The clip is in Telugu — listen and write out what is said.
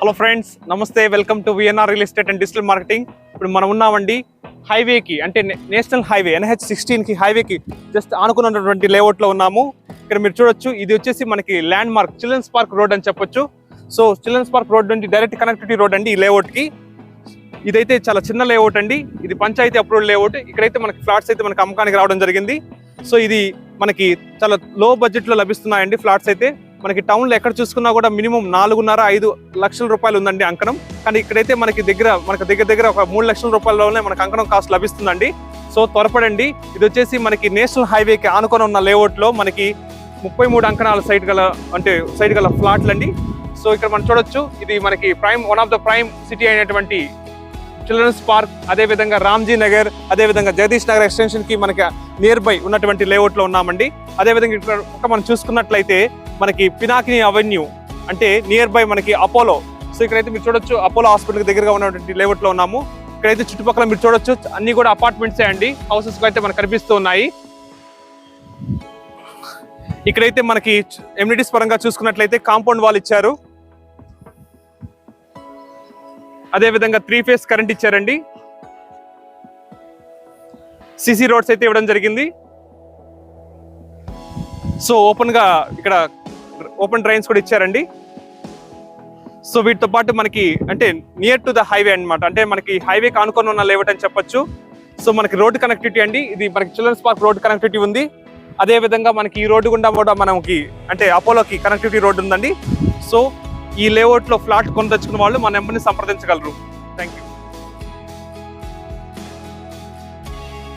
హలో ఫ్రెండ్స్, నమస్తే. Welcome to VNR real estate and digital marketing. ఇప్పుడు మనం ఉన్నామండి హైవేకి, అంటే నేషనల్ హైవే NH16కి హైవేకి జస్ట్ ఆనుకున్నటువంటి లేఅవుట్లో ఉన్నాము. ఇక్కడ మీరు చూడొచ్చు, ఇది వచ్చేసి మనకి landmark children's park road అని చెప్పొచ్చు. సో చిల్డ్రన్స్ పార్క్ రోడ్ నుండి డైరెక్ట్ కనెక్టివిటీ రోడ్ అండి ఈ లేఅవుట్కి. ఇదైతే చాలా చిన్న లేఅవుట్ అండి, ఇది పంచాయతీ అప్రూవ్డ్ లేఅవుట్. ఇక్కడైతే మనకి ఫ్లాట్స్ అయితే మనకి అమ్మకానికి రావడం జరిగింది. సో ఇది మనకి చాలా లో బడ్జెట్లో లభిస్తున్నాయండి ఫ్లాట్స్ అయితే. మనకి టౌన్లో ఎక్కడ చూసుకున్నా కూడా మినిమం 4.5-5 లక్షల రూపాయలు ఉందండి అంకణం. కానీ ఇక్కడైతే మనకి దగ్గర ఒక 3 లక్షల రూపాయలలోనే మనకు అంకణం కాస్ట్ లభిస్తుందండి. సో త్వరపడండి. ఇది వచ్చేసి మనకి నేషనల్ హైవేకి ఆనుకొని ఉన్న లేఅవుట్లో మనకి 33 అంకణాల సైట్ గల ఫ్లాట్లు అండి. సో ఇక్కడ మనం చూడొచ్చు, ఇది మనకి one of the prime city అయినటువంటి చిల్డ్రన్స్ పార్క్, అదేవిధంగా రామ్జీ నగర్, అదేవిధంగా జగదీష్ నగర్ ఎక్స్టెన్షన్ కి మనకి నియర్ బై ఉన్నటువంటి లేఅవుట్ లో ఉన్నామండి. అదేవిధంగా ఇక్కడ మనం చూసుకున్నట్లయితే మనకి పినాకిని అవెన్యూ, అంటే నియర్ బై మనకి అపోలో. సో ఇక్కడైతే మీరు చూడొచ్చు, అపోలో హాస్పిటల్ కి దగ్గరగా ఉన్నటువంటి లేఅవుట్ లో ఉన్నాము. ఇక్కడైతే చుట్టుపక్కల మీరు చూడొచ్చు, అన్ని కూడా అపార్ట్మెంట్సే అండి. హౌసెస్ అయితే మనకు కనిపిస్తూ ఉన్నాయి. ఇక్కడైతే మనకి ఎమ్యూనిటీస్ పరంగా చూసుకున్నట్లయితే కాంపౌండ్ వాల్ ఇచ్చారు, అదేవిధంగా 3 ఫేజ్ కరెంట్ ఇచ్చారండి. సిసి రోడ్స్ అయితే ఇవ్వడం జరిగింది. సో ఇక్కడ ఓపెన్ డ్రైన్స్ కూడా ఇచ్చారండి. సో వీటితో పాటు మనకి అంటే నియర్ టు ద హైవే అన్నమాట, అంటే మనకి హైవేకి ఆనుకొని ఉన్న లేఅవుట్ అని చెప్పొచ్చు. సో మనకి రోడ్డు కనెక్టివిటీ అండి, ఇది మనకి చిల్డ్రన్స్ పార్క్ రోడ్ కనెక్టివిటీ ఉంది. అదేవిధంగా మనకి ఈ రోడ్డు గుండా కూడా మనకి అంటే అపోలోకి కనెక్టివిటీ రోడ్డు ఉందండి. సో ఈ లేఅవుట్లో ఫ్లాట్ కొనదచ్చుకున్న వాళ్ళు మన నెంబర్ని సంప్రదించగలరు. Thank you.